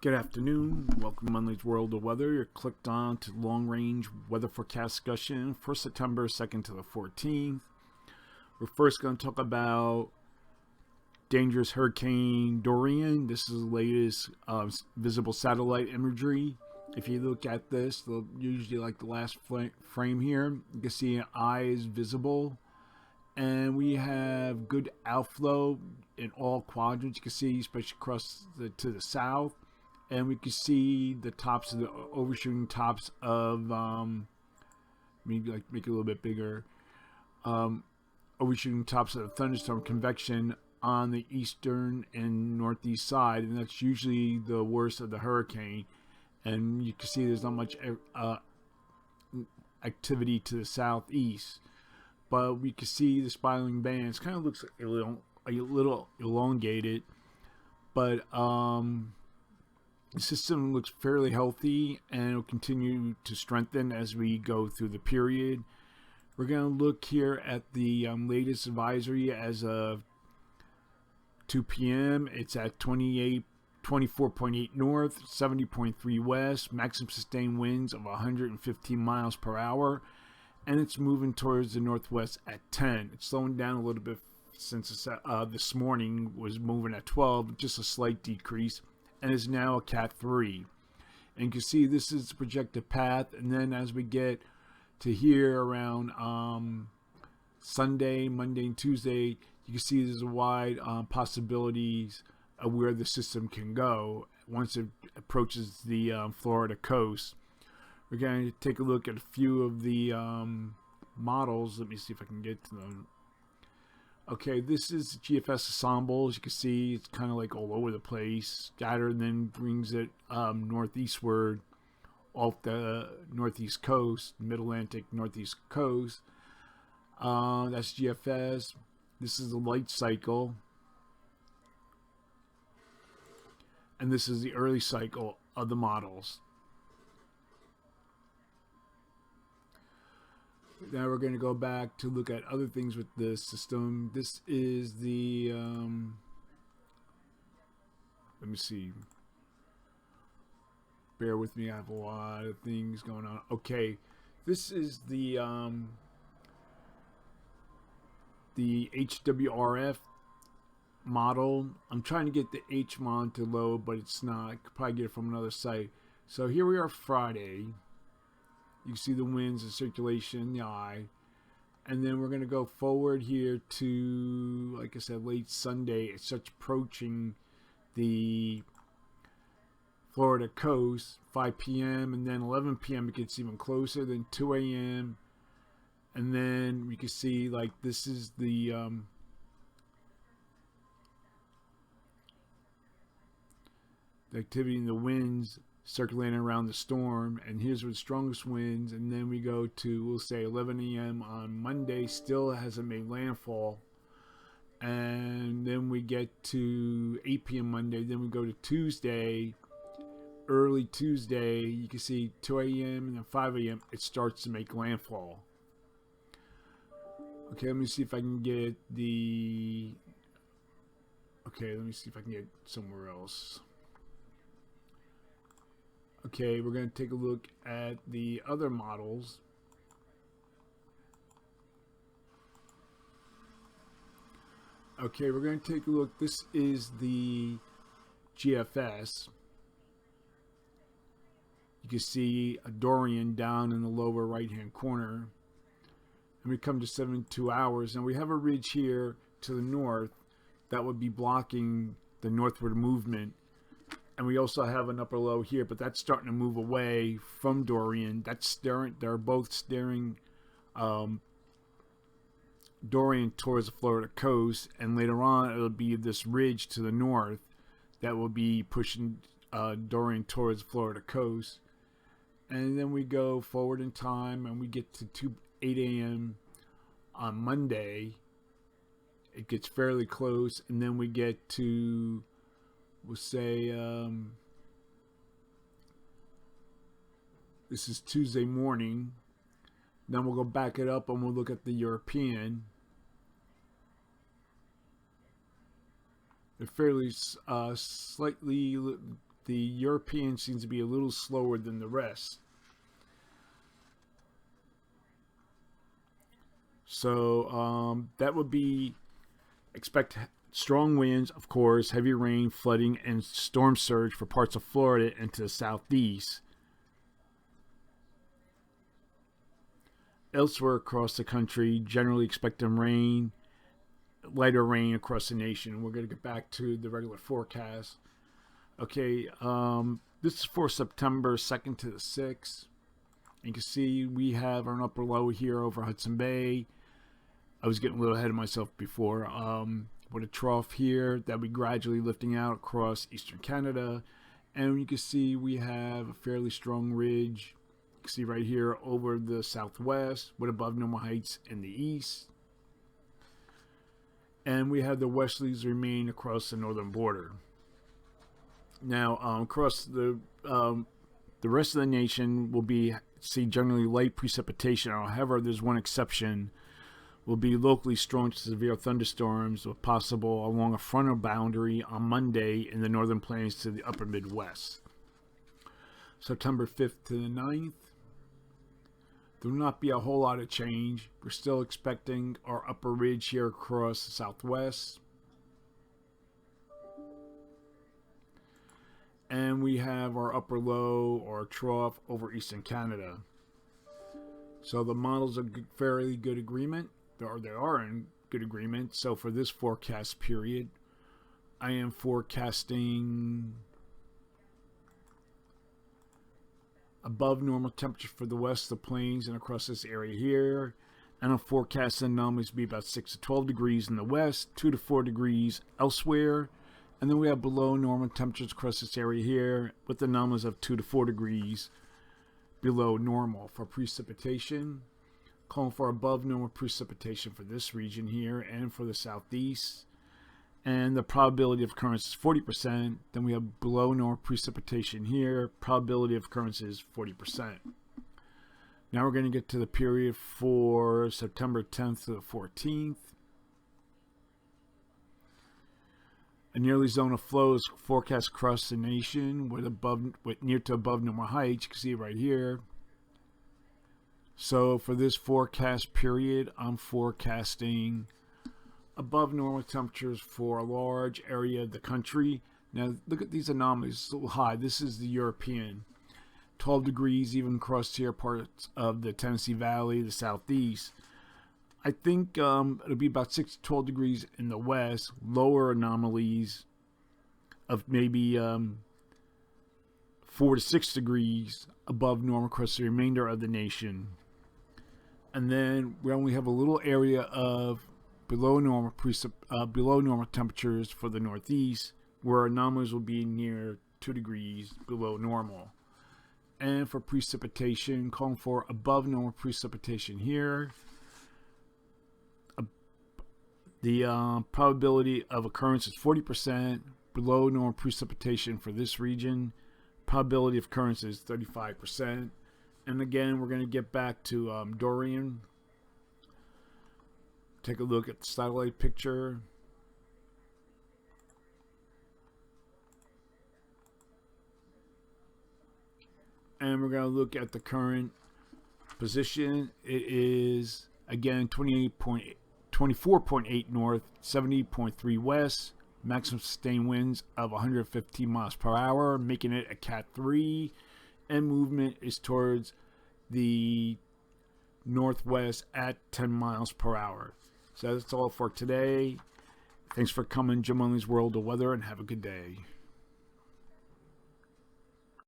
Good afternoon. Welcome to Monday's World of Weather. You're clicked on to long-range weather forecast discussion for September 2nd to the 14th. We're first going to talk about dangerous Hurricane Dorian. This is the latest visible satellite imagery. If you look at this, usually like the last frame here, you can see an eye is visible. And we have good outflow in all quadrants. You can see, especially across to the south. And we can see the tops of the overshooting tops of maybe like make it a little bit bigger. Overshooting tops of the thunderstorm convection on the eastern and northeast side, and that's usually the worst of the hurricane. And you can see there's not much activity to the southeast, but we can see the spiraling bands. Kind of looks a little elongated, but the system looks fairly healthy, and it'll continue to strengthen as we go through the period. We're going to look here at the latest advisory as of 2 p.m. It's at 24.8 north, 70.3 west, maximum sustained winds of 115 miles per hour, and it's moving towards the northwest at 10. It's slowing down a little bit since this morning was moving at 12, just a slight decrease, and is now a Cat 3. And you can see this is the projected path, and then as we get to here around Sunday, Monday, and Tuesday, you can see there's a wide possibilities of where the system can go once it approaches the Florida coast. We're going to take a look at a few of the models. Let me see if I can get to them. Okay, this is GFS ensemble. As you can see, it's kind of like all over the place, scattered, and then brings it northeastward off the northeast coast, mid-Atlantic northeast coast. That's GFS. This is the light cycle, and this is the early cycle of the models. Now we're going to go back to look at other things with the system. This is the, let me see. Bear with me, I have a lot of things going on. Okay, this is the HWRF model. I'm trying to get the H mod to load, but it's not. I could probably get it from another site. So here we are Friday. You can see the winds and circulation in the eye. And then we're going to go forward here to, like I said, late Sunday. It starts approaching the Florida coast, 5 p.m. And then 11 p.m. it gets even closer, then 2 a.m. And then we can see, like, this is the activity in the winds circulating around the storm, and here's where the strongest winds. And then we go to, we'll say 11 a.m. on Monday, still hasn't made landfall, and then we get to 8 p.m. Monday. Then we go to Tuesday, early Tuesday, you can see 2 a.m. and then 5 a.m. it starts to make landfall. Okay, let me see if I can get the, okay, let me see if I can get somewhere else. Okay, we're going to take a look at the other models. Okay, we're going to take a look. This is the GFS. You can see a Dorian down in the lower right hand corner. And we come to 72 hours, and we have a ridge here to the north that would be blocking the northward movement. And we also have an upper low here, but that's starting to move away from Dorian. That's staring, they're both staring Dorian towards the Florida coast, and later on it'll be this ridge to the north that will be pushing Dorian towards the Florida coast. And then we go forward in time, and we get to 8 a.m. on Monday. It gets fairly close, and then we get to, we'll say This is Tuesday morning. Then we'll go back it up and we'll look at the European. They're fairly slightly, the European seems to be a little slower than the rest. So that would be, expect strong winds, of course, heavy rain, flooding, and storm surge for parts of Florida and to the southeast. Elsewhere across the country, generally expecting rain, lighter rain across the nation. We're going to get back to the regular forecast. Okay, this is for September 2nd to the 6th. You can see we have an upper low here over Hudson Bay. I was getting a little ahead of myself before. With a trough here that we gradually lifting out across eastern Canada. And you can see we have a fairly strong ridge. You can see right here over the southwest with above normal heights in the east. And we have the westerlies remain across the northern border. Now, across the rest of the nation will see generally light precipitation. However, there's one exception. Will be locally strong to severe thunderstorms with possible along a frontal boundary on Monday in the northern plains to the upper Midwest. September 5th to the 9th. There will not be a whole lot of change. We're still expecting our upper ridge here across the southwest. And we have our upper low or trough over eastern Canada. So the models are fairly good agreement. They are in good agreement. So for this forecast period, I am forecasting above normal temperature for the west, the plains, and across this area here. And I'm forecasting anomalies to be about 6 to 12 degrees in the west, 2 to 4 degrees elsewhere. And then we have below normal temperatures across this area here with anomalies of 2 to 4 degrees below normal. For precipitation, calling for above normal precipitation for this region here and for the southeast. And the probability of occurrence is 40%. Then we have below normal precipitation here. Probability of occurrence is 40%. Now we're going to get to the period for September 10th to the 14th. A nearly zone of flow is forecast across the nation with near to above normal heights. You can see it right here. So for this forecast period, I'm forecasting above normal temperatures for a large area of the country. Now look at these anomalies, it's a little high. This is the European. 12 degrees even across here parts of the Tennessee Valley, the southeast. I think it'll be about 6 to 12 degrees in the west. Lower anomalies of maybe 4 to 6 degrees above normal across the remainder of the nation. And then we only have a little area of below normal temperatures for the northeast, where anomalies will be near 2 degrees below normal. And for precipitation, calling for above normal precipitation here. The probability of occurrence is 40%. Below normal precipitation for this region. Probability of occurrence is 35%. And again, we're going to get back to Dorian. Take a look at the satellite picture. And we're going to look at the current position. It is, again, 24.8 north, 70.3 west. Maximum sustained winds of 115 miles per hour, making it a Cat 3. And movement is towards the northwest at 10 miles per hour. So that's all for today. Thanks for coming, Jim Only's World of Weather, and have a good day.